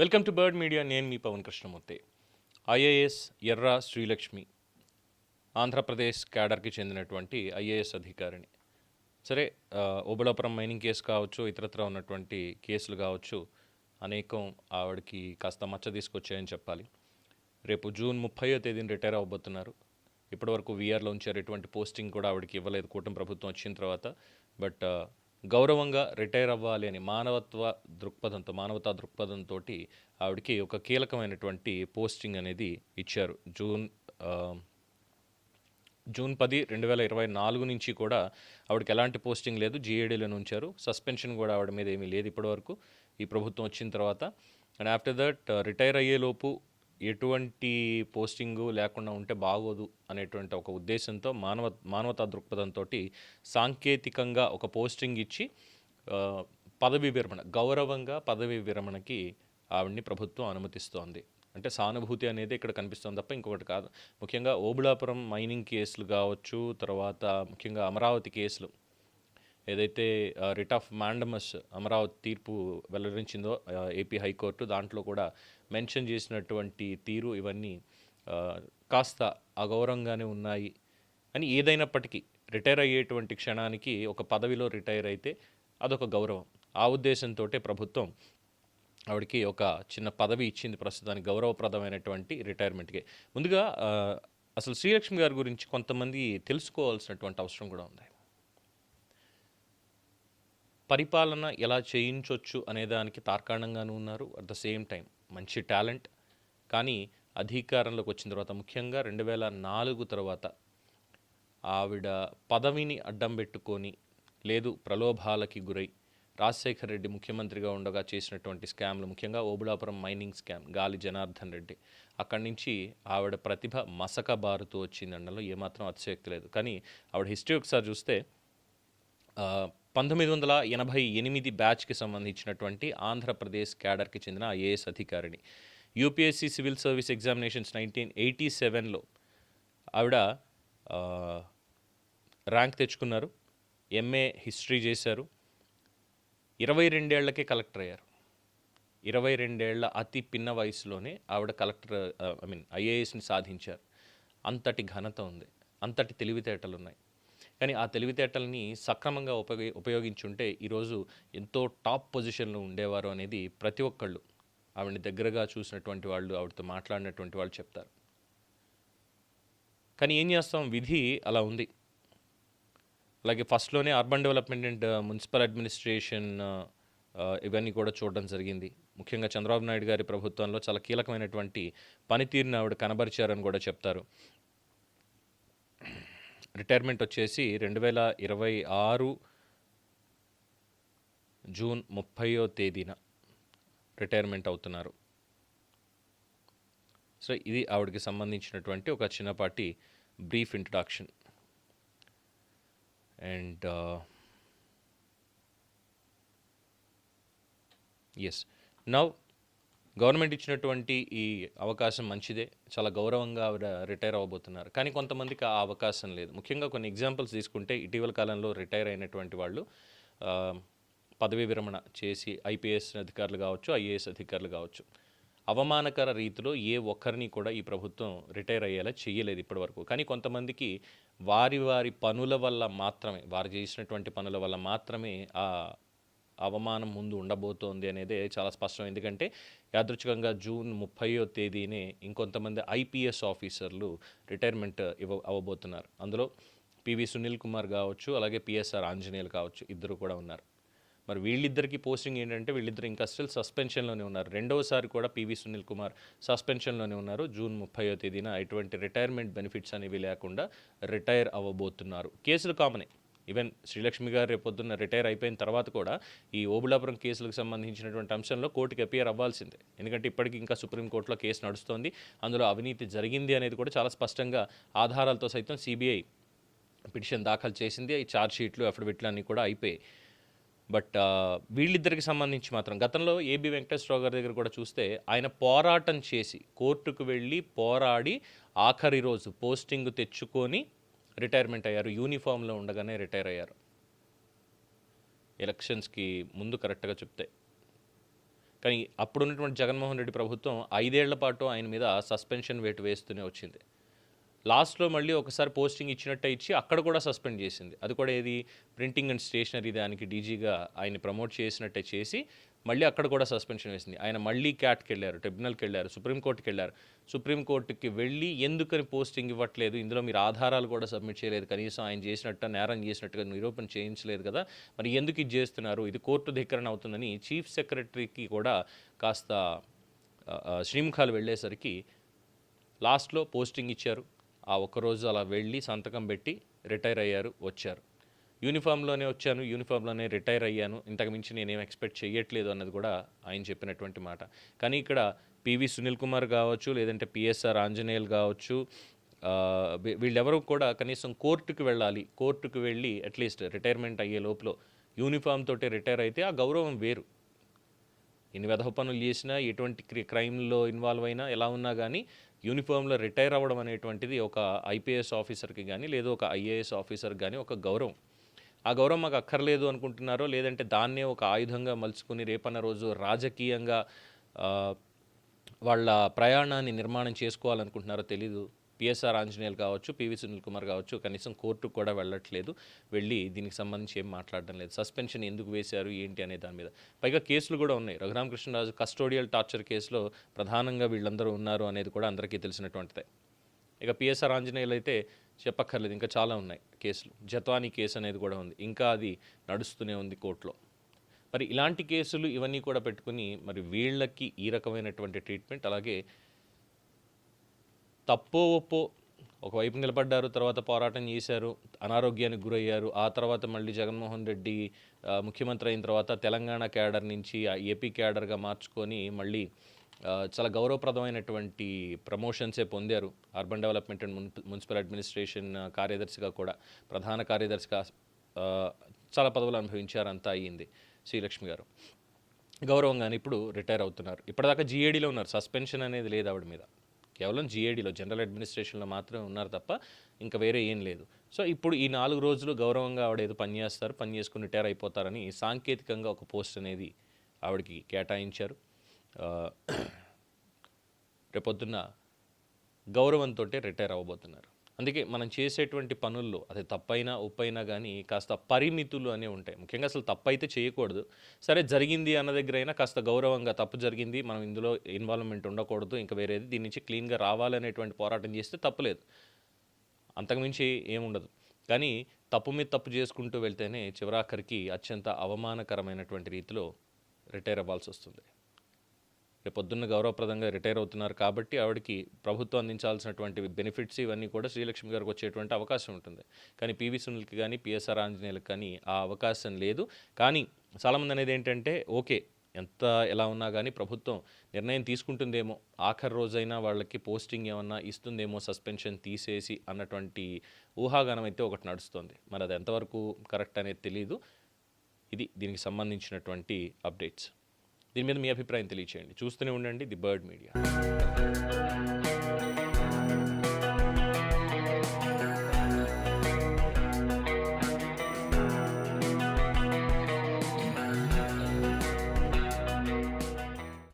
Welcome to bird media. నేను మీ Pawan Krishnamurthy. IAS ఎర్రా శ్రీలక్ష్మి ఆంధ్రప్రదేశ్ క్యాడర్కి చెందినటువంటి IAS అధికారిని. సరే, ఓబుళాపురం మైనింగ్ కేసు కావచ్చు, ఇతరత్ర ఉన్నటువంటి కేసులు కావచ్చు, అనేకం ఆవిడకి కాస్త మచ్చ తీసుకొచ్చాయని చెప్పాలి. రేపు జూన్ 30వ తేదీన రిటైర్ అవ్వబోతున్నారు. ఇప్పటివరకు వీఆర్లో ఉంచారు. ఎటువంటి పోస్టింగ్ కూడా ఆవిడకి ఇవ్వలేదు కూటమి ప్రభుత్వం వచ్చిన తర్వాత. బట్ గౌరవంగా రిటైర్ అవ్వాలి అని మానవతా దృక్పథంతో ఆవిడకి ఒక కీలకమైనటువంటి పోస్టింగ్ అనేది ఇచ్చారు. జూన్ 10, 2024 నుంచి కూడా ఆవిడకి ఎలాంటి పోస్టింగ్ లేదు, జీఏడీలోనే ఉంచారు. సస్పెన్షన్ కూడా ఆవిడ మీద ఏమీ లేదు ఇప్పటివరకు ఈ ప్రభుత్వం వచ్చిన తర్వాత. అండ్ ఆఫ్టర్ దట్ రిటైర్ అయ్యేలోపు ఎటువంటి పోస్టింగు లేకుండా ఉంటే బాగోదు అనేటువంటి ఒక ఉద్దేశంతో మానవతా దృక్పథంతో సాంకేతికంగా ఒక పోస్టింగ్ ఇచ్చి పదవీ విరమణ, గౌరవంగా పదవీ విరమణకి ఆవిడ్ని ప్రభుత్వం అనుమతిస్తోంది. అంటే సానుభూతి అనేది ఇక్కడ కనిపిస్తుంది తప్ప ఇంకొకటి కాదు. ముఖ్యంగా ఓబుళాపురం మైనింగ్ కేసులు కావచ్చు, తర్వాత ముఖ్యంగా అమరావతి కేసులు ఏదైతే రిట్ ఆఫ్ మాండమస్ అమరావతి తీర్పు వెల్లడించిందో ఏపీ హైకోర్టు, దాంట్లో కూడా మెన్షన్ చేసినటువంటి తీరు ఇవన్నీ కాస్త అగౌరవంగానే ఉన్నాయి అని. ఏదైనప్పటికీ రిటైర్ అయ్యేటువంటి క్షణానికి ఒక పదవిలో రిటైర్ అయితే అదొక గౌరవం. ఆ ఉద్దేశంతో ప్రభుత్వం ఆవిడకి ఒక చిన్న పదవి ఇచ్చింది ప్రస్తుతానికి, గౌరవప్రదమైనటువంటి రిటైర్మెంట్కి. ముందుగా అసలు శ్రీలక్ష్మి గారి గురించి కొంతమంది తెలుసుకోవాల్సినటువంటి అవసరం కూడా ఉంది. పరిపాలన ఎలా చేయించవచ్చు అనేదానికి తార్కాణంగానూ ఉన్నారు. అట్ ద సేమ్ టైం మంచి టాలెంట్. కానీ అధికారంలోకి వచ్చిన తర్వాత, ముఖ్యంగా 2004 తర్వాత ఆవిడ పదవిని అడ్డం పెట్టుకొని, లేదు ప్రలోభాలకి గురై రాజశేఖర్ రెడ్డి ముఖ్యమంత్రిగా ఉండగా చేసినటువంటి స్కామ్లు, ముఖ్యంగా ఓబుళాపురం మైనింగ్ స్కామ్, గాలి జనార్దన్ రెడ్డి, అక్కడి నుంచి ఆవిడ ప్రతిభ మసక బారుతూ వచ్చిందనడంలో ఏమాత్రం అతిశయోక్తి లేదు. కానీ ఆవిడ హిస్టరీ ఒకసారి చూస్తే 1988 బ్యాచ్కి సంబంధించినటువంటి ఆంధ్రప్రదేశ్ క్యాడర్కి చెందిన ఐఏఎస్ అధికారిని. యూపీఎస్సీ సివిల్ సర్వీస్ ఎగ్జామినేషన్స్ 1987లో ఆవిడ ర్యాంక్ తెచ్చుకున్నారు. ఎంఏ హిస్టరీ చేశారు. 22 ఏళ్లకే కలెక్టర్ అయ్యారు. 22 ఏళ్ల అతి పిన్న వయసులోనే ఆవిడ ఐఏఎస్ని సాధించారు. అంతటి ఘనత ఉంది, అంతటి తెలివితేటలు ఉన్నాయి. కానీ ఆ తెలివితేటల్ని సక్రమంగా ఉపయోగించుంటే ఈరోజు ఎంతో టాప్ పొజిషన్లో ఉండేవారు అనేది ప్రతి ఒక్కళ్ళు, ఆవిడని దగ్గరగా చూసినటువంటి వాళ్ళు, ఆవిడతో మాట్లాడినటువంటి వాళ్ళు చెప్తారు. కానీ ఏం చేస్తాం, విధి అలా ఉంది. అలాగే ఫస్ట్లోనే urban development and municipal administration ఇవన్నీ కూడా చూడడం జరిగింది. ముఖ్యంగా చంద్రబాబు నాయుడు గారి ప్రభుత్వంలో చాలా కీలకమైనటువంటి పనితీరుని ఆవిడ కనబరిచారని కూడా చెప్తారు. రిటైర్మెంట్ వచ్చేసి 2026 జూన్ 30వ తేదీన రిటైర్మెంట్ అవుతున్నారు. సో ఇది ఆవిడకి సంబంధించినటువంటి ఒక చిన్నపాటి brief introduction. And yes, now government ఇచ్చినటువంటి ఈ అవకాశం మంచిదే, చాలా గౌరవంగా ఆవిడ రిటైర్ అవ్వబోతున్నారు. కానీ కొంతమందికి ఆ అవకాశం లేదు. ముఖ్యంగా కొన్ని ఎగ్జాంపుల్స్ తీసుకుంటే, ఇటీవల కాలంలో రిటైర్ అయినటువంటి వాళ్ళు పదవీ విరమణ చేసి ఐపీఎస్ అధికారులు కావచ్చు, ఐఏఎస్ అధికారులు కావచ్చు, అవమానకర రీతిలో ఏ ఒక్కరిని కూడా ఈ ప్రభుత్వం రిటైర్ అయ్యేలా చేయలేదు ఇప్పటివరకు. కానీ కొంతమందికి వారి పనుల వల్ల మాత్రమే, వారు చేసినటువంటి పనుల వల్ల మాత్రమే ఆ అవమానం ముందు ఉండబోతోంది అనేది చాలా స్పష్టం. ఎందుకంటే యాదృచ్ఛికంగా జూన్ 30వ తేదీనే ఇంకొంతమంది ఐపీఎస్ ఆఫీసర్లు రిటైర్మెంట్ అవ్వబోతున్నారు. అందులో పివి సునీల్ కుమార్ కావచ్చు, అలాగే పిఎస్ఆర్ ఆంజనేయులు కావచ్చు, ఇద్దరు కూడా ఉన్నారు. మరి వీళ్ళిద్దరికి పోస్టింగ్ ఏంటంటే, వీళ్ళిద్దరు ఇంకా స్టిల్ సస్పెన్షన్లోనే ఉన్నారు. రెండవసారి కూడా పివి సునీల్ కుమార్ సస్పెన్షన్లోనే ఉన్నారు. జూన్ 30వ తేదీన ఎటువంటి రిటైర్మెంట్ బెనిఫిట్స్ అనేవి లేకుండా రిటైర్ అవ్వబోతున్నారు. కేసులు కామనే. ఈవెన్ శ్రీలక్ష్మి గారు రేపొద్దున్న రిటైర్ అయిపోయిన తర్వాత కూడా ఈ ఓబుళాపురం కేసులకు సంబంధించినటువంటి అంశంలో కోర్టుకి అపియర్ అవ్వాల్సిందే. ఎందుకంటే ఇప్పటికీ ఇంకా సుప్రీంకోర్టులో కేసు నడుస్తోంది. అందులో అవినీతి జరిగింది అనేది కూడా చాలా స్పష్టంగా ఆధారాలతో సైతం సిబిఐ పిటిషన్ దాఖలు చేసింది. ఈ ఛార్జ్షీట్లు, అఫిడవిట్లు అన్నీ కూడా అయిపోయాయి. బట్ వీళ్ళిద్దరికి సంబంధించి మాత్రం గతంలో ఏబి వెంకటేశ్వరరావు గారి దగ్గర కూడా చూస్తే, ఆయన పోరాటం చేసి కోర్టుకు వెళ్ళి పోరాడి ఆఖరి రోజు పోస్టింగ్ తెచ్చుకొని రిటైర్మెంట్ అయ్యారు. యూనిఫామ్లో ఉండగానే రిటైర్ అయ్యారు, ఎలక్షన్స్కి ముందు కరెక్ట్గా చెప్తే. కానీ అప్పుడున్నటువంటి జగన్మోహన్ రెడ్డి ప్రభుత్వం 5 ఏళ్ల పాటు ఆయన మీద సస్పెన్షన్ వేటు వేస్తూనే వచ్చింది. లాస్ట్‌లో మళ్ళీ ఒకసారి పోస్టింగ్ ఇచ్చినట్టే ఇచ్చి అక్కడ కూడా సస్పెండ్ చేసింది. అది కూడా ఏది ప్రింటింగ్ అండ్ స్టేషనరీ దానికి డీజీగా ఆయన్ని ప్రమోట్ చేసినట్టే చేసి మళ్ళీ అక్కడ కూడా సస్పెన్షన్ వేసింది. ఆయన మళ్ళీ క్యాట్‌కెళ్లారు, ట్రిబ్యునల్‌కెళ్లారు, సుప్రీంకోర్టుకెళ్లారు. సుప్రీంకోర్టుకి వెళ్ళి ఎందుకని పోస్టింగ్ ఇవ్వట్లేదు, ఇందులో మీరు ఆధారాలు కూడా సబ్మిట్ చేయలేదు, కనీసం ఆయన చేసినట్టు నేరం చేసినట్టుగా నిరూపణ చేయించలేదు కదా, మరి ఎందుకు ఇది చేస్తున్నారు, ఇది కోర్టు ధిక్కరణ అవుతుందని చీఫ్ సెక్రటరీకి కూడా కాస్త శ్రీముఖాలు వెళ్ళేసరికి లాస్ట్‌లో పోస్టింగ్ ఇచ్చారు. ఆ ఒక్కరోజు అలా వెళ్ళి సంతకం పెట్టి రిటైర్ అయ్యారు, వచ్చారు. యూనిఫామ్లోనే వచ్చాను, యూనిఫామ్లోనే రిటైర్ అయ్యాను, ఇంతకు మించి నేనేం ఎక్స్పెక్ట్ చేయట్లేదు అన్నది కూడా ఆయన చెప్పినటువంటి మాట. కానీ ఇక్కడ పివి సునీల్ కుమార్ కావచ్చు, లేదంటే పిఎస్ఆర్ ఆంజనేయులు కావచ్చు, వీళ్ళెవరూ కూడా కనీసం కోర్టుకు వెళ్ళాలి, కోర్టుకు వెళ్ళి అట్లీస్ట్ రిటైర్మెంట్ అయ్యే లోపల యూనిఫామ్ తోటి రిటైర్ అయితే ఆ గౌరవం వేరు. ఎన్ని వెధవ పనులు చేసినా, ఎటువంటి క్రైమ్లో ఇన్వాల్వ్ అయినా, ఎలా ఉన్నా కానీ యూనిఫామ్లో రిటైర్ అవ్వడం అనేటువంటిది ఒక ఐపీఎస్ ఆఫీసర్కి కానీ లేదా ఒక ఐఏఎస్ ఆఫీసర్కి కానీ ఒక గౌరవం. ఆ గౌరవం మాకు అక్కర్లేదు అనుకుంటున్నారో, లేదంటే దాన్నే ఒక ఆయుధంగా మలుచుకుని రేపన్న రోజు రాజకీయంగా వాళ్ళ ప్రయాణాన్ని నిర్మాణం చేసుకోవాలనుకుంటున్నారో తెలీదు. పిఎస్ఆర్ ఆంజనేయులు కావచ్చు, పివి సునీల్ కుమార్ కావచ్చు, కనీసం కోర్టుకు కూడా వెళ్ళట్లేదు, వెళ్ళి దీనికి సంబంధించి ఏం మాట్లాడడం లేదు. సస్పెన్షన్ ఎందుకు వేశారు ఏంటి అనే దాని మీద పైగా కేసులు కూడా ఉన్నాయి. రఘురామకృష్ణరాజు కస్టోడియల్ టార్చర్ కేసులో ప్రధానంగా వీళ్ళందరూ ఉన్నారు అనేది కూడా అందరికీ తెలిసినటువంటిదే. ఇక పిఎస్ఆర్ ఆంజనేయులు అయితే చెప్పక్కర్లేదు, ఇంకా చాలా ఉన్నాయి కేసులు. జత్వానీ కేసు అనేది కూడా ఉంది, ఇంకా అది నడుస్తూనే ఉంది కోర్టులో. మరి ఇలాంటి కేసులు ఇవన్నీ కూడా పెట్టుకుని మరి వీళ్ళకి ఈ రకమైనటువంటి ట్రీట్మెంట్, అలాగే తప్పో ఒప్పో ఒకవైపు నిలబడ్డారు, తర్వాత పోరాటం చేశారు, అనారోగ్యానికి గురయ్యారు, ఆ తర్వాత మళ్ళీ జగన్మోహన్ రెడ్డి ముఖ్యమంత్రి అయిన తర్వాత తెలంగాణ క్యాడర్ నుంచి ఏపీ క్యాడర్గా మార్చుకొని మళ్ళీ చాలా గౌరవప్రదమైనటువంటి ప్రమోషన్సే పొందారు. Urban development and municipal administration కార్యదర్శిగా కూడా, ప్రధాన కార్యదర్శిగా చాలా పదవులు అనుభవించారు, అంతా అయ్యింది శ్రీలక్ష్మి గారు. గౌరవంగానే ఇప్పుడు రిటైర్ అవుతున్నారు. ఇప్పటిదాకా జీఏడీలో ఉన్నారు, సస్పెన్షన్ అనేది లేదు ఆవిడ మీద, కేవలం జీఏడీలో జనరల్ అడ్మినిస్ట్రేషన్లో మాత్రమే ఉన్నారు తప్ప ఇంకా వేరే ఏం లేదు. సో ఇప్పుడు ఈ 4 రోజులు గౌరవంగా ఆవిడ ఏదో పని చేస్తారు, పని చేసుకుని రిటైర్ అయిపోతారని సాంకేతికంగా ఒక పోస్ట్ అనేది ఆవిడకి కేటాయించారు. రేపొద్దున్న గౌరవంతో రిటైర్ అవ్వబోతున్నారు. అందుకే మనం చేసేటువంటి పనుల్లో అది తప్పైనా ఒప్పైనా కానీ కాస్త పరిమితులు అనేవి ఉంటాయి. ముఖ్యంగా అసలు తప్పు అయితే చేయకూడదు. సరే జరిగింది అన్న దగ్గర అయినా కాస్త గౌరవంగా, తప్పు జరిగింది, మనం ఇందులో ఇన్వాల్వ్మెంట్ ఉండకూడదు, ఇంకా వేరేది దీని నుంచి క్లీన్గా రావాలనేటువంటి పోరాటం చేస్తే తప్పులేదు, అంతకుమించి ఏముండదు. కానీ తప్పు మీద తప్పు చేసుకుంటూ వెళ్తేనే చివరాఖరికి అత్యంత అవమానకరమైనటువంటి రీతిలో రిటైర్ అవ్వాల్సి వస్తుంది. రేపొద్దున్న గౌరవప్రదంగా రిటైర్ అవుతున్నారు కాబట్టి ఆవిడకి ప్రభుత్వం అందించాల్సినటువంటి బెనిఫిట్స్ ఇవన్నీ కూడా శ్రీలక్ష్మి గారికి వచ్చేటువంటి అవకాశం ఉంటుంది. కానీ పివి సునీల్కి కానీ పిఎస్ఆర్ ఆంజనేయులకు కానీ ఆ అవకాశం లేదు. కానీ చాలామంది అనేది ఏంటంటే ఓకే, ఎంత ఎలా ఉన్నా కానీ ప్రభుత్వం నిర్ణయం తీసుకుంటుందేమో, ఆఖరి రోజైనా వాళ్ళకి పోస్టింగ్ ఏమన్నా ఇస్తుందేమో సస్పెన్షన్ తీసేసి అన్నటువంటి ఊహాగానం అయితే ఒకటి నడుస్తుంది. మరి అది ఎంతవరకు కరెక్ట్ అనేది తెలీదు. ఇది దీనికి సంబంధించినటువంటి అప్డేట్స్. దీని మీద మీ అభిప్రాయం తెలియచేయండి. చూస్తూనే ఉండండి ది బర్డ్ మీడియా.